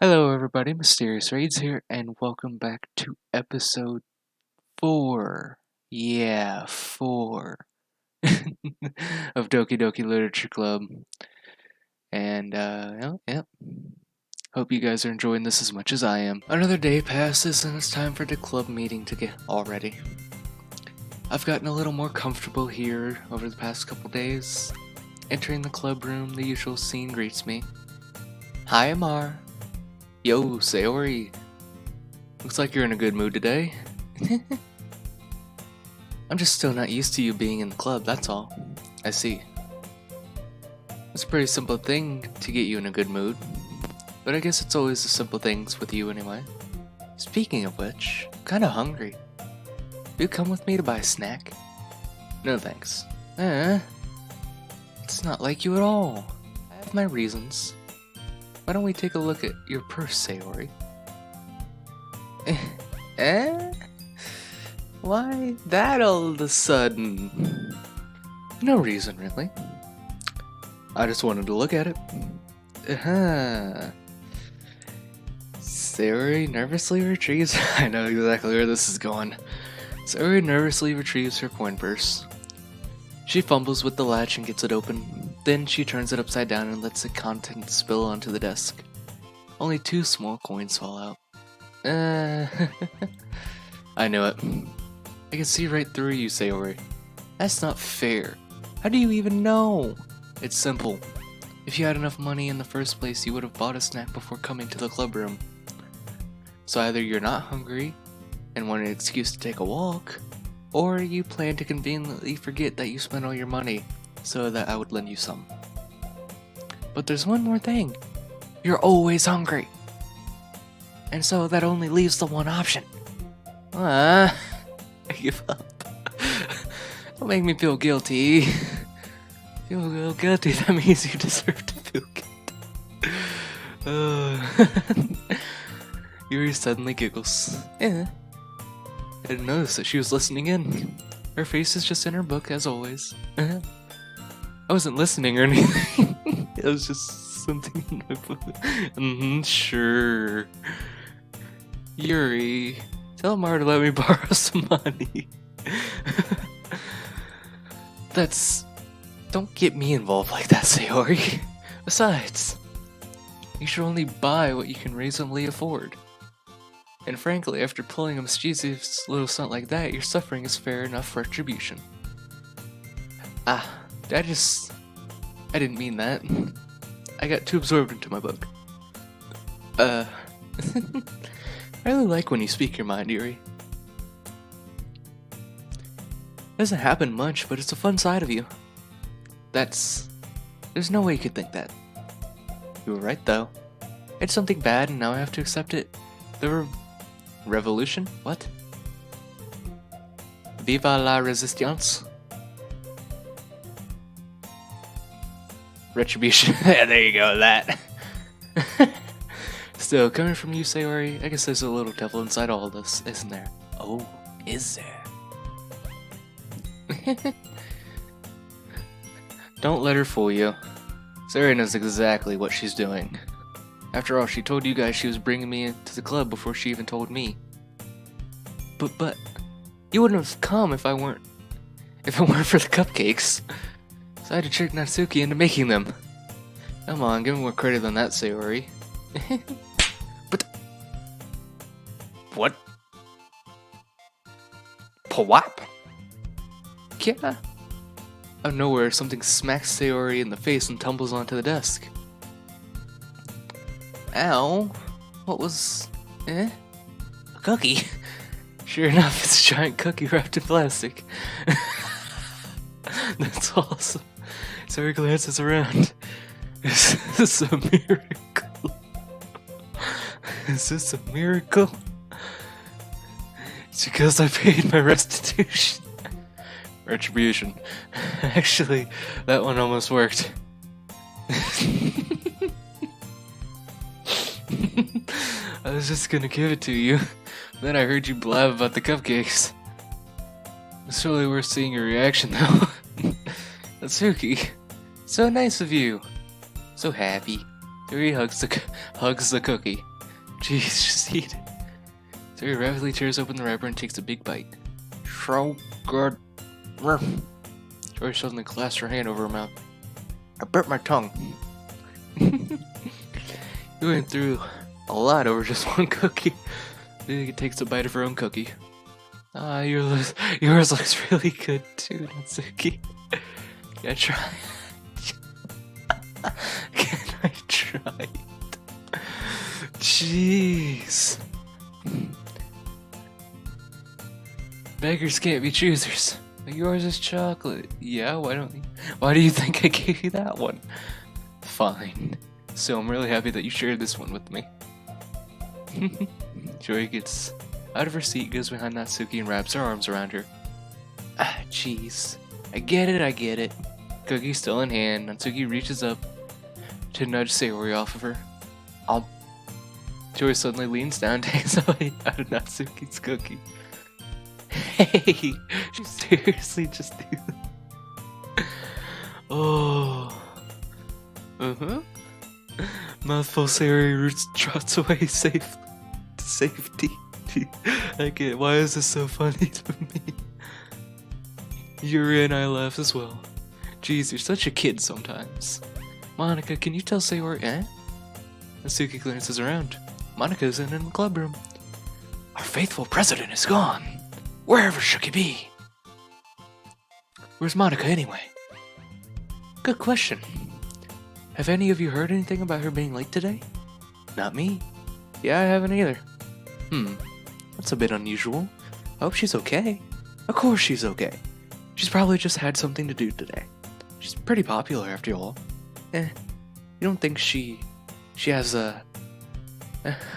Hello everybody, Mysterious Raids here, and welcome back to episode 4. Yeah, 4 of Doki Doki Literature Club. And, yep. Hope you guys are enjoying this as much as I am. Another day passes and it's time for the club meeting to get all ready. I've gotten a little more comfortable here over the past couple days. Entering the club room, the usual scene greets me. Hi, Amar. Yo, Sayori. Looks like you're in a good mood today. I'm just still not used to you being in the club, that's all. I see. It's a pretty simple thing to get you in a good mood. But I guess it's always the simple things with you anyway. Speaking of which, I'm kinda hungry. Will you come with me to buy a snack? No thanks. It's not like you at all. I have my reasons. Why don't we take a look at your purse, Sayori? Why that all of a sudden? No reason, really. I just wanted to look at it. Sayori nervously retrieves... I know exactly where this is going. Sayori nervously retrieves her coin purse. She fumbles with the latch and gets it open. Then she turns it upside down and lets the contents spill onto the desk. Only 2 small coins fall out. I knew it. I can see right through you, Sayori. That's not fair. How do you even know? It's simple. If you had enough money in the first place, you would have bought a snack before coming to the club room. So either you're not hungry and want an excuse to take a walk, or you plan to conveniently forget that you spent all your money so that I would lend you some. But there's one more thing. You're always hungry. And so that only leaves the one option. I give up. Don't make me feel guilty. Feel guilty, that means you deserve to feel guilty. Yuri suddenly giggles. I didn't notice that she was listening in. Her face is just in her book, as always. I wasn't listening or anything. It was just something in my book. Sure. Yuri, tell Mar to let me borrow some money. Don't get me involved like that, Sayori. Besides, you should only buy what you can reasonably afford. And frankly, after pulling a mischievous little stunt like that, your suffering is fair enough retribution. I didn't mean that. I got too absorbed into my book. I really like when you speak your mind, Yuri. Doesn't happen much, but it's a fun side of you. There's no way you could think that. You were right, though. It's something bad, and now I have to accept it. The revolution? What? Viva la resistance? Retribution. There you go, that. Still, coming from you, Sayori, I guess there's a little devil inside all of this, isn't there? Oh, is there? Don't let her fool you. Sayori knows exactly what she's doing. After all, she told you guys she was bringing me into the club before she even told me. But, you wouldn't have come if it weren't for the cupcakes. So I had to trick Natsuki into making them. Come on, give me more credit than that, Sayori. But... What? Pwap? Yeah. Out of nowhere, something smacks Sayori in the face and tumbles onto the desk. Ow. What was... A cookie? Sure enough, it's a giant cookie wrapped in plastic. That's awesome. Sayori glances around. Is this a miracle? Is this a miracle? It's because I paid my restitution. Retribution. Actually, that one almost worked. I was just gonna give it to you. Then I heard you blab about the cupcakes. It's really worth seeing your reaction, though. Natsuki, so nice of you. So happy. Yuri hugs the cookie. Jeez, just eat it. Sayori rapidly tears open the wrapper and takes a big bite. So good. Sayori suddenly clasps her hand over her mouth. I bit my tongue. You went through a lot over just one cookie. It takes a bite of her own cookie. Yours looks really good too, Natsuki. Can I try? Can I try it? Jeez. Beggars can't be choosers. But yours is chocolate. Yeah, why do you think I gave you that one? Fine. So I'm really happy that you shared this one with me. Joy gets out of her seat, goes behind Natsuki and wraps her arms around her. Ah, jeez. I get it. Cookie still in hand, Natsuki reaches up to nudge Sayori off of her. Joy suddenly leans down and takes a bite out of Natsuki's cookie. Hey! She seriously just do that? Oh. Mouthful Sayori trots away safe to safety. I get why is this so funny to me? Yuri and I laugh as well. Jeez, you're such a kid sometimes. Monica, can you tell Sayori, Natsuki glances around. Monica's in the club room. Our faithful president is gone. Wherever should he be? Where's Monica anyway? Good question. Have any of you heard anything about her being late today? Not me. Yeah, I haven't either. That's a bit unusual. I hope she's okay. Of course she's okay. She's probably just had something to do today. She's pretty popular after all. You don't think she has a...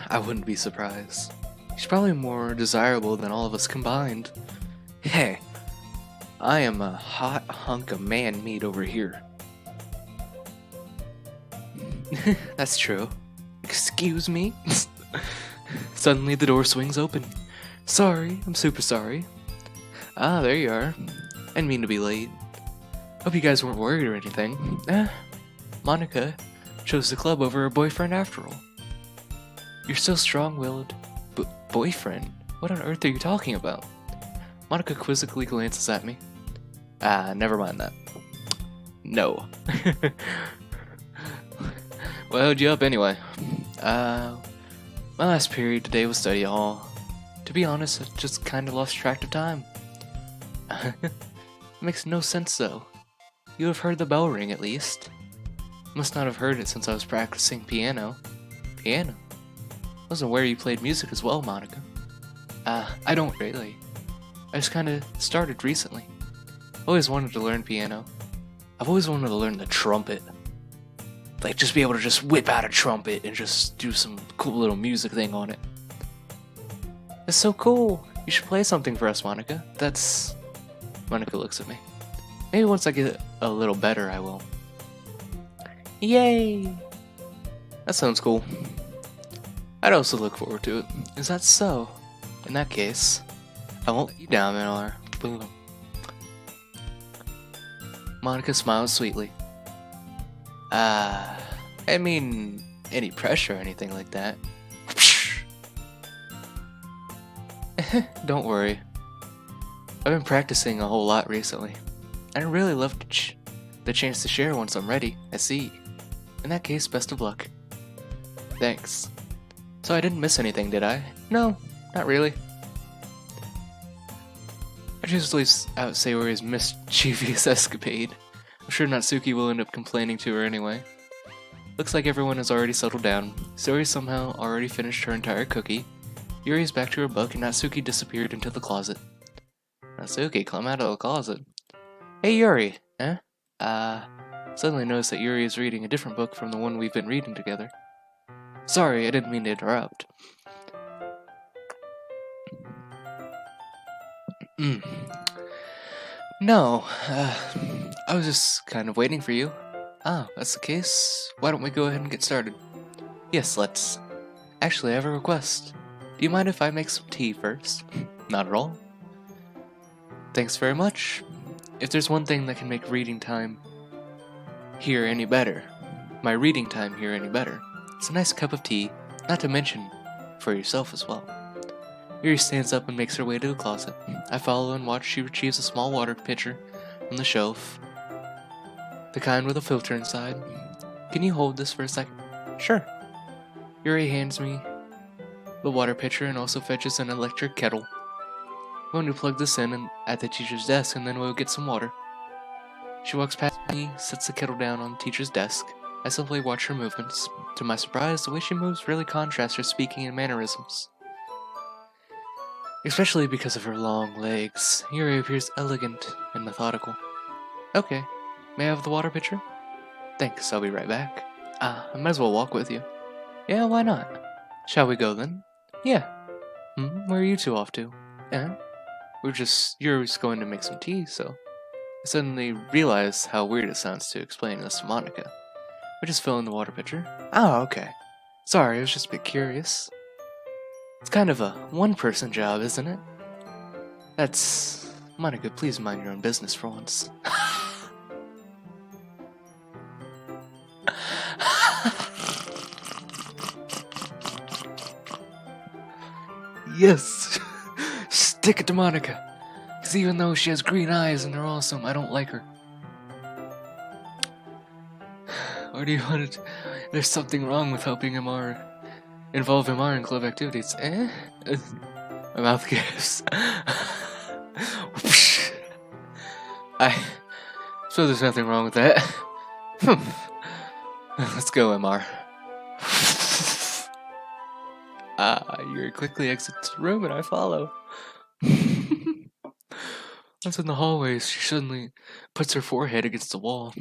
I wouldn't be surprised. She's probably more desirable than all of us combined. Hey, I am a hot hunk of man meat over here. That's true. Excuse me? Suddenly the door swings open. Sorry, I'm super sorry. Ah, there you are. I didn't mean to be late. Hope you guys weren't worried or anything. Monica chose the club over her boyfriend after all. You're so strong-willed. Boyfriend? What on earth are you talking about? Monica quizzically glances at me. Never mind that. No. What held you up anyway? My last period today was study hall. To be honest, I just kind of lost track of time. Makes no sense though. You have heard the bell ring at least. Must not have heard it since I was practicing piano. Piano? Wasn't aware you played music as well, Monica. I don't really. I just kinda started recently. Always wanted to learn piano. I've always wanted to learn the trumpet. Like, just be able to just whip out a trumpet and just do some cool little music thing on it. That's so cool. You should play something for us, Monica. Monica looks at me. Maybe once I get a little better, I will. Yay! That sounds cool. I'd also look forward to it. Is that so? In that case, I won't let you down, Miller. Boom. Monica smiles sweetly. I mean, any pressure or anything like that. Don't worry. I've been practicing a whole lot recently. I'd really love the chance to share once I'm ready. I see. In that case, best of luck. Thanks. So I didn't miss anything, did I? No, not really. I just leaves out Sayori's mischievous escapade. I'm sure Natsuki will end up complaining to her anyway. Looks like everyone has already settled down. Sayori somehow already finished her entire cookie. Yuri is back to her book and Natsuki disappeared into the closet. Natsuki, climb out of the closet. Hey Yuri, suddenly noticed that Yuri is reading a different book from the one we've been reading together. Sorry, I didn't mean to interrupt. No, I was just kind of waiting for you. Ah, that's the case. Why don't we go ahead and get started? Yes, let's. Actually, I have a request. Do you mind if I make some tea first? Not at all. Thanks very much. If there's one thing that can make reading time here any better, my reading time here any better, it's a nice cup of tea, not to mention for yourself as well. Yuri stands up and makes her way to a closet. I follow and watch she retrieves a small water pitcher from the shelf, the kind with a filter inside. Can you hold this for a second? Sure. Yuri hands me the water pitcher and also fetches an electric kettle. I'm going to plug this in at the teacher's desk and then we'll get some water. She walks past me, sets the kettle down on the teacher's desk. I simply watch her movements. To my surprise, the way she moves really contrasts her speaking and mannerisms. Especially because of her long legs, Yuri appears elegant and methodical. Okay, may I have the water pitcher? Thanks, I'll be right back. I might as well walk with you. Yeah, why not? Shall we go then? Yeah. Where are you two off to? You're just going to make some tea, so... I suddenly realize how weird it sounds to explain this to Monica. We're just filling the water pitcher. Oh, okay. Sorry, I was just a bit curious. It's kind of a one-person job, isn't it? That's... Monica, please mind your own business for once. Yes! Stick it to Monica. Because even though she has green eyes and they're awesome, I don't like her. Or do you want to... There's something wrong with helping involve Amar in club activities. My mouth gives. So there's nothing wrong with that. Let's go, Amar. Yuri quickly exits the room and I follow. Once in the hallways, she suddenly puts her forehead against the wall.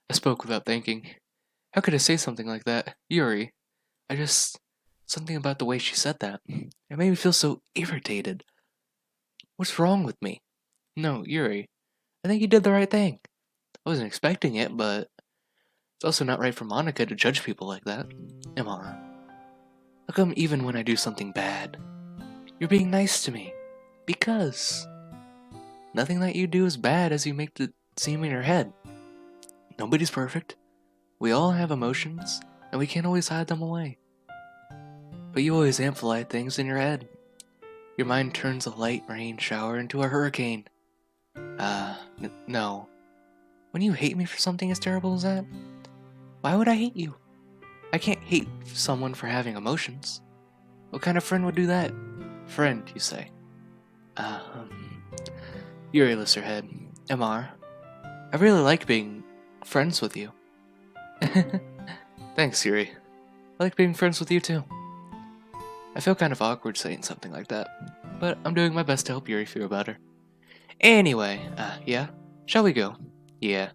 I spoke without thinking. How could I say something like that? Yuri. Something about the way she said that. It made me feel so irritated. What's wrong with me? No, Yuri. I think you did the right thing. I wasn't expecting it, but it's also not right for Monica to judge people like that. Emma, how come even when I do something bad, you're being nice to me? Because nothing that you do is bad as you make it seem in your head. Nobody's perfect. We all have emotions, and we can't always hide them away. But you always amplify things in your head. Your mind turns a light rain shower into a hurricane. No. When you hate me for something as terrible as that, why would I hate you? I can't hate someone for having emotions. What kind of friend would do that? Friend, you say. Yuri lifts her head. Amar, I really like being friends with you. Thanks, Yuri. I like being friends with you too. I feel kind of awkward saying something like that, but I'm doing my best to help Yuri feel better. Anyway, yeah? Shall we go? Yeah.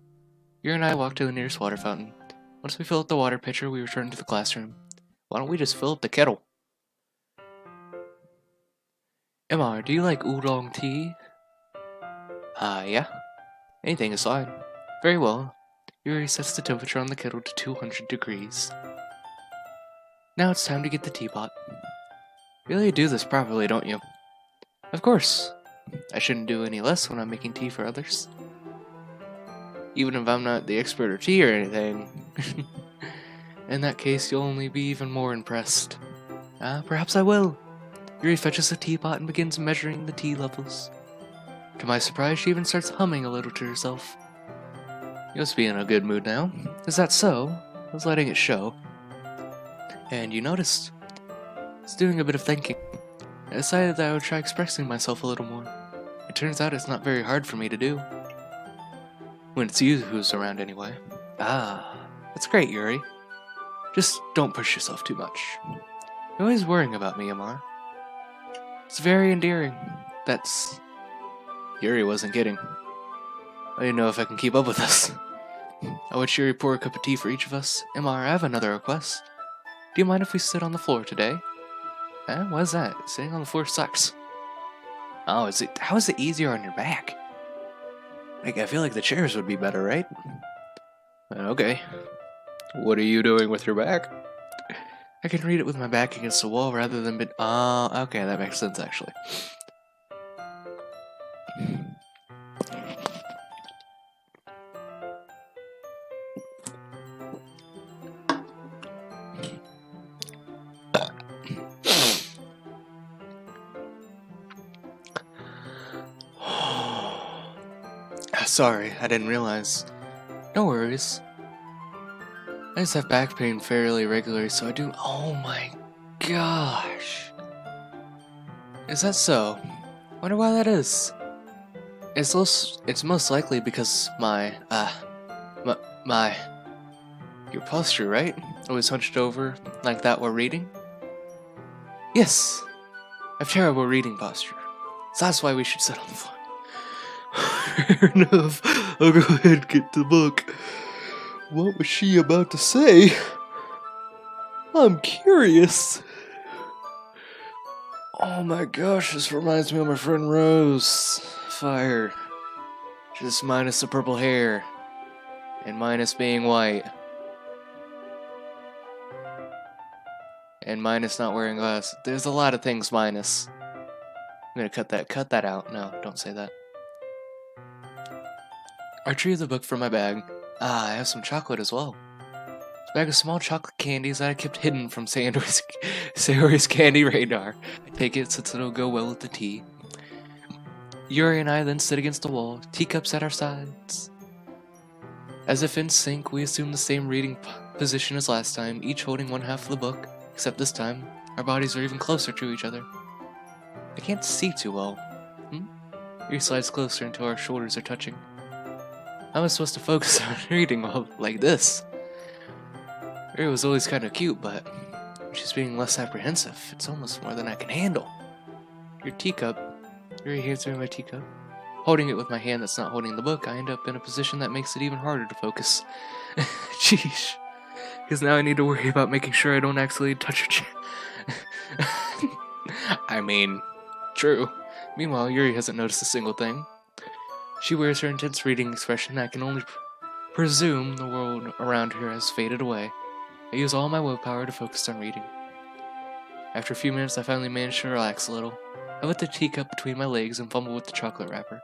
Yuri and I walk to the nearest water fountain. Once we fill up the water pitcher, we return to the classroom. Why don't we just fill up the kettle? Emma, do you like oolong tea? Yeah. Anything is fine. Very well. Yuri sets the temperature on the kettle to 200 degrees. Now it's time to get the teapot. Really do this properly, don't you? Of course. I shouldn't do any less when I'm making tea for others. Even if I'm not the expert of tea or anything. In that case, you'll only be even more impressed. Perhaps I will. Yuri fetches a teapot and begins measuring the tea levels. To my surprise, she even starts humming a little to herself. You must be in a good mood now. Is that so? I was letting it show. And you noticed. It's doing a bit of thinking. I decided that I would try expressing myself a little more. It turns out it's not very hard for me to do. When it's you who's around anyway. That's great, Yuri. Just don't push yourself too much. You're always worrying about me, Amar. It's very endearing. Yuri wasn't kidding. I don't know if I can keep up with this. I watch Yuri pour a cup of tea for each of us. Amar, I have another request. Do you mind if we sit on the floor today? What is that? Sitting on the floor sucks. Oh, how is it easier on your back? I feel like the chairs would be better, right? Okay. What are you doing with your back? I can read it with my back against the wall rather than okay, that makes sense actually. Sorry, I didn't realize. No worries. I just have back pain fairly regularly, so I do. Oh my gosh. Is that so? Wonder why that is. It's most likely because your posture, right? Always hunched over like that while reading? Yes, I have terrible reading posture. So that's why we should sit on the floor. Fair enough. I'll go ahead and get to the book. What was she about to say? I'm curious. Oh my gosh, this reminds me of my friend Rose. Fire. Just minus the purple hair. And minus being white. And minus not wearing glasses. There's a lot of things minus. I'm gonna cut that out. No, don't say that. I retrieved the book from my bag. I have some chocolate as well. It's a bag of small chocolate candies that I kept hidden from Sayori's candy radar. I take it since it'll go well with the tea. Yuri and I then sit against the wall, teacups at our sides. As if in sync, we assume the same reading position as last time, each holding one half of the book, except this time, our bodies are even closer to each other. I can't see too well. Yuri slides closer until our shoulders are touching. How am I supposed to focus on reading while like this? Yuri was always kind of cute, but she's being less apprehensive. It's almost more than I can handle. Your teacup. Yuri hands me my teacup. Holding it with my hand that's not holding the book, I end up in a position that makes it even harder to focus. Sheesh. Because now I need to worry about making sure I don't accidentally touch her chin. I mean, true. Meanwhile, Yuri hasn't noticed a single thing. She wears her intense reading expression. I can only presume the world around her has faded away. I use all my willpower to focus on reading. After a few minutes, I finally manage to relax a little. I put the teacup between my legs and fumble with the chocolate wrapper.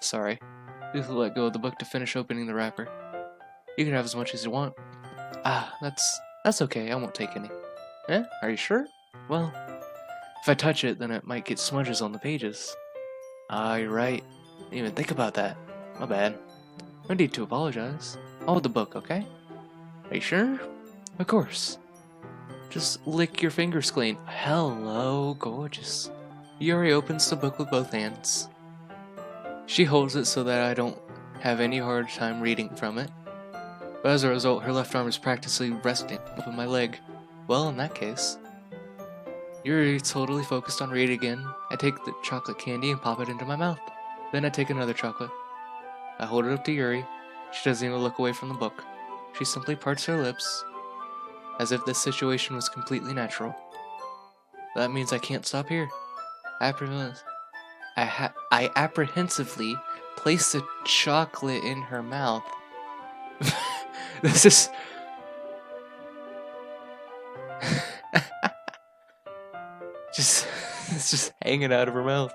Sorry. Please let go of the book to finish opening the wrapper. You can have as much as you want. That's okay. I won't take any. Are you sure? Well, if I touch it, then it might get smudges on the pages. You're right. Didn't even think about that. My bad. No need to apologize. I'll hold the book, okay? Are you sure? Of course. Just lick your fingers clean. Hello, gorgeous. Yuri opens the book with both hands. She holds it so that I don't have any hard time reading from it. But as a result, her left arm is practically resting on my leg. Well, in that case. Yuri totally focused on reading again. I take the chocolate candy and pop it into my mouth. Then I take another chocolate. I hold it up to Yuri. She doesn't even look away from the book. She simply parts her lips, as if this situation was completely natural. That means I can't stop here. I apprehensively place the chocolate in her mouth. This is... It's just hanging out of her mouth.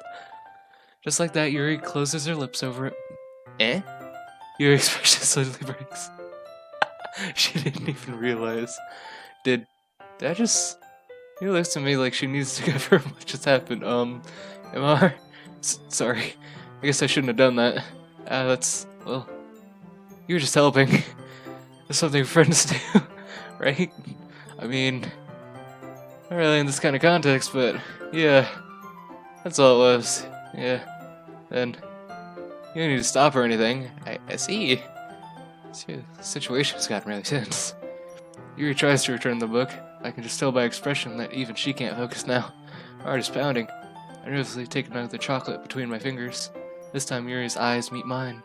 Just like that, Yuri closes her lips over it. Yuri's expression suddenly breaks. She didn't even realize. Did I just... He looks at me like she needs to cover what just happened. Am I... Sorry. I guess I shouldn't have done that. Well... You were just helping. That's something friends do, right? I mean... Not really in this kind of context, but... Yeah. That's all it was. Yeah. Then... You don't need to stop or anything. I see. The situation's gotten really tense. Yuri tries to return the book. I can just tell by expression that even she can't focus now. My heart is pounding. I nervously take another chocolate between my fingers. This time Yuri's eyes meet mine.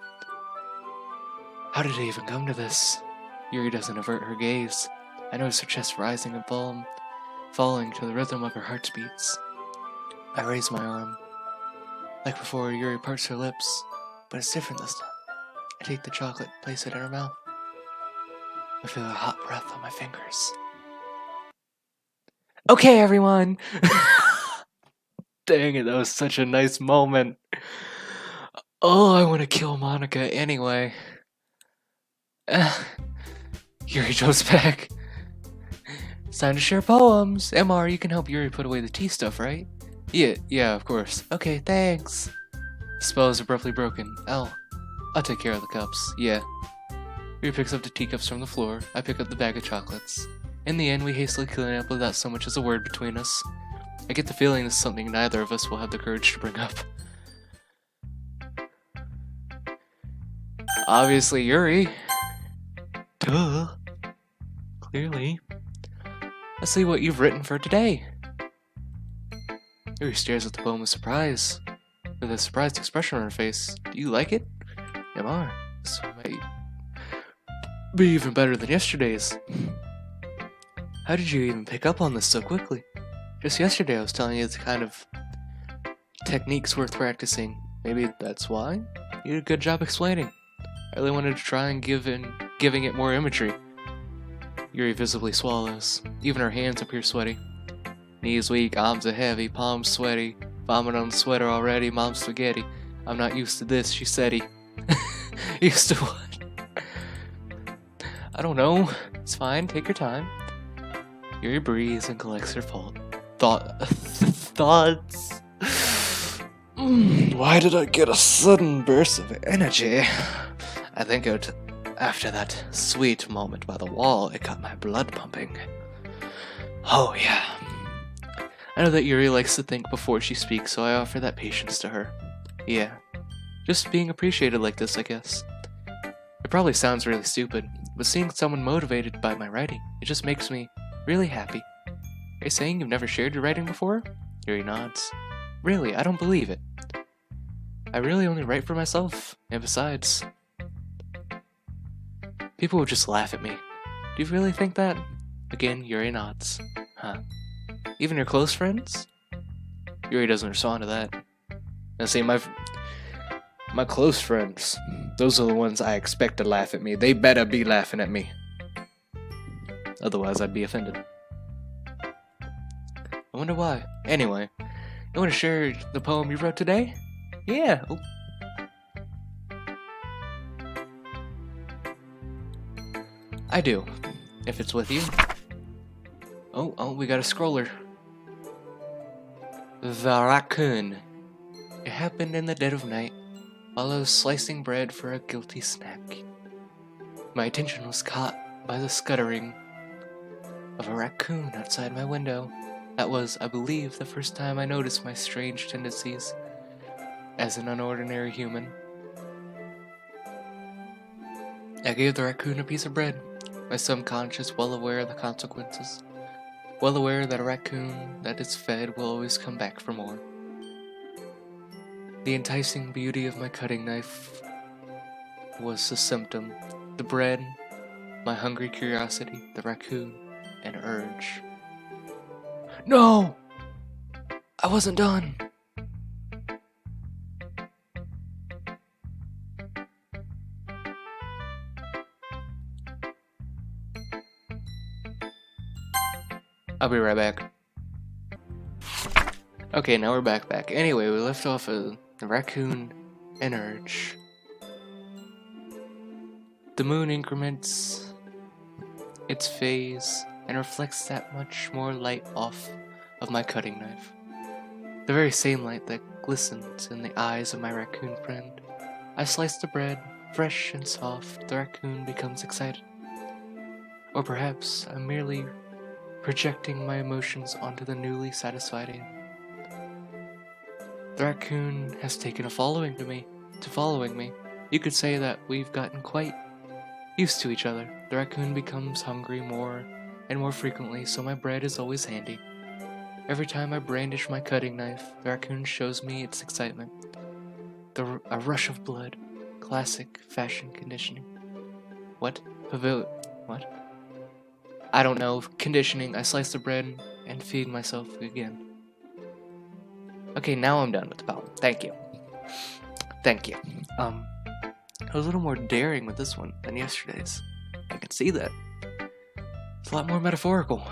How did it even come to this? Yuri doesn't avert her gaze. I notice her chest rising and falling to the rhythm of her heart's beats. I raise my arm. Like before, Yuri parts her lips, but it's different this time. I take the chocolate, place it in her mouth. I feel her hot breath on my fingers. Okay, everyone! Dang it, that was such a nice moment. Oh, I want to kill Monica anyway. Yuri jumps back. It's time to share poems. MR, you can help Yuri put away the tea stuff, right? Yeah, of course. Okay, thanks. The spell is abruptly broken. I'll take care of the cups. Yeah. Yuri picks up the teacups from the floor. I pick up the bag of chocolates. In the end, we hastily clean up without so much as a word between us. I get the feeling this is something neither of us will have the courage to bring up. Obviously, Yuri. Duh. Clearly. Let's see what you've written for today. Yuri stares at the poem with surprise, with a surprised expression on her face. Do you like it? Yamar, this might be even better than yesterday's. How did you even pick up on this so quickly? Just yesterday I was telling you the kind of techniques worth practicing. Maybe that's why? You did a good job explaining. I really wanted to try and giving it more imagery. Yuri visibly swallows. Even her hands appear sweaty. Knees weak, arms are heavy, palms sweaty. Vomit on the sweater already, mom's spaghetti. I'm not used to this, she said he. Used to what? I don't know. It's fine, take your time. Yuri breathes and collects her thoughts. Why did I get a sudden burst of energy? I think after that sweet moment by the wall, it got my blood pumping. Oh yeah. I know that Yuri likes to think before she speaks, so I offer that patience to her. Yeah. Just being appreciated like this, I guess. It probably sounds really stupid, but seeing someone motivated by my writing, it just makes me really happy. Are you saying you've never shared your writing before? Yuri nods. Really, I don't believe it. I really only write for myself, and besides, people would just laugh at me. Do you really think that? Again, Yuri nods. Huh. Even your close friends? Yuri doesn't respond to that. Now see, my close friends, those are the ones I expect to laugh at me. They better be laughing at me. Otherwise, I'd be offended. I wonder why. Anyway, you want to share the poem you wrote today? Yeah. Oh. I do, if it's with you. Oh, we got a scroller. The raccoon. It happened in the dead of night, while I was slicing bread for a guilty snack. My attention was caught by the scuttering of a raccoon outside my window. That was, I believe, the first time I noticed my strange tendencies as an unordinary human. I gave the raccoon a piece of bread, my subconscious well aware of the consequences, well aware that a raccoon that is fed will always come back for more. The enticing beauty of my cutting knife was the symptom, the bread, my hungry curiosity, the raccoon, an urge. No! I wasn't done! I'll be right back. Okay, now we're back. Anyway, we left off of the raccoon and urge. The moon increments its phase and reflects that much more light off of my cutting knife. The very same light that glistens in the eyes of my raccoon friend. I slice the bread, fresh and soft. The raccoon becomes excited. Or perhaps I'm merely projecting my emotions onto the newly satisfied aim. The raccoon has taken a following me. You could say that we've gotten quite used to each other. The raccoon becomes hungry more and more frequently, so my bread is always handy. Every time I brandish my cutting knife, the raccoon shows me its excitement. A rush of blood. Classic fashion conditioning. What? What? I don't know. Conditioning. I slice the bread and feed myself again. Okay, now I'm done with the poem. Thank you. I was a little more daring with this one than yesterday's. I can see that. It's a lot more metaphorical.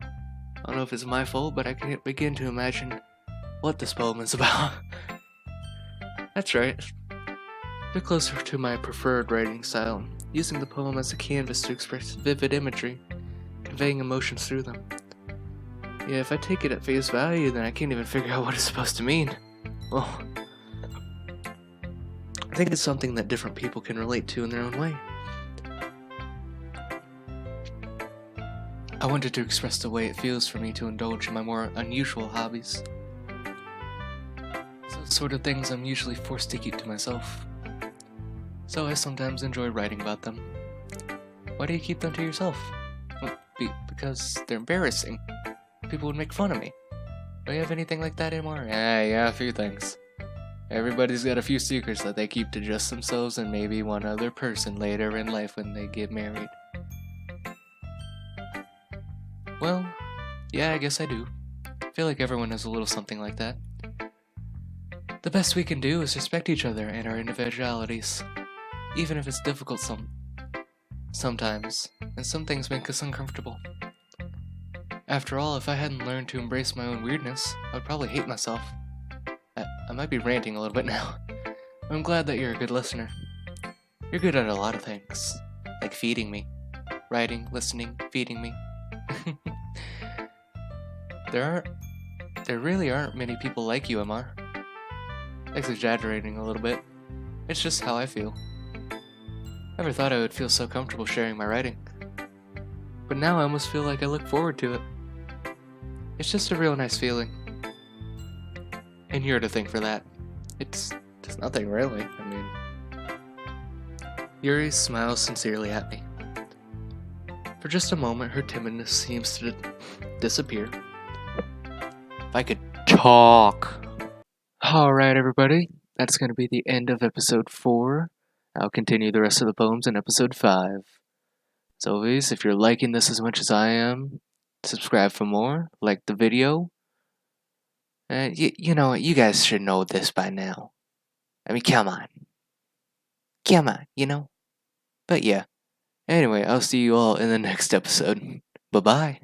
I don't know if it's my fault, but I can't begin to imagine what this poem is about. That's right. A bit closer to my preferred writing style, using the poem as a canvas to express vivid imagery, conveying emotions through them. Yeah, if I take it at face value, then I can't even figure out what it's supposed to mean. Well, I think it's something that different people can relate to in their own way. I wanted to express the way it feels for me to indulge in my more unusual hobbies. It's those sort of things I'm usually forced to keep to myself. So I sometimes enjoy writing about them. Why do you keep them to yourself? Well, because they're embarrassing. People would make fun of me. Do you have anything like that anymore? Yeah, a few things. Everybody's got a few secrets that they keep to just themselves and maybe one other person later in life when they get married. Well, yeah, I guess I do. I feel like everyone has a little something like that. The best we can do is respect each other and our individualities, even if it's difficult sometimes, and some things make us uncomfortable. After all, if I hadn't learned to embrace my own weirdness, I would probably hate myself. I might be ranting a little bit now. I'm glad that you're a good listener. You're good at a lot of things, like feeding me. Writing, listening, feeding me. There really aren't many people like you, Amar. Exaggerating a little bit. It's just how I feel. Never thought I would feel so comfortable sharing my writing. But now I almost feel like I look forward to it. It's just a real nice feeling. And you're to thank for that. It's just nothing really, I mean. Yuri smiles sincerely at me. For just a moment, her timidness seems to disappear. If I could talk. Alright, everybody. That's going to be the end of episode 4. I'll continue the rest of the poems in episode 5. As always, if you're liking this as much as I am, subscribe for more, like the video. You know what, you guys should know this by now. I mean, come on, you know? But yeah. Anyway, I'll see you all in the next episode. Bye-bye.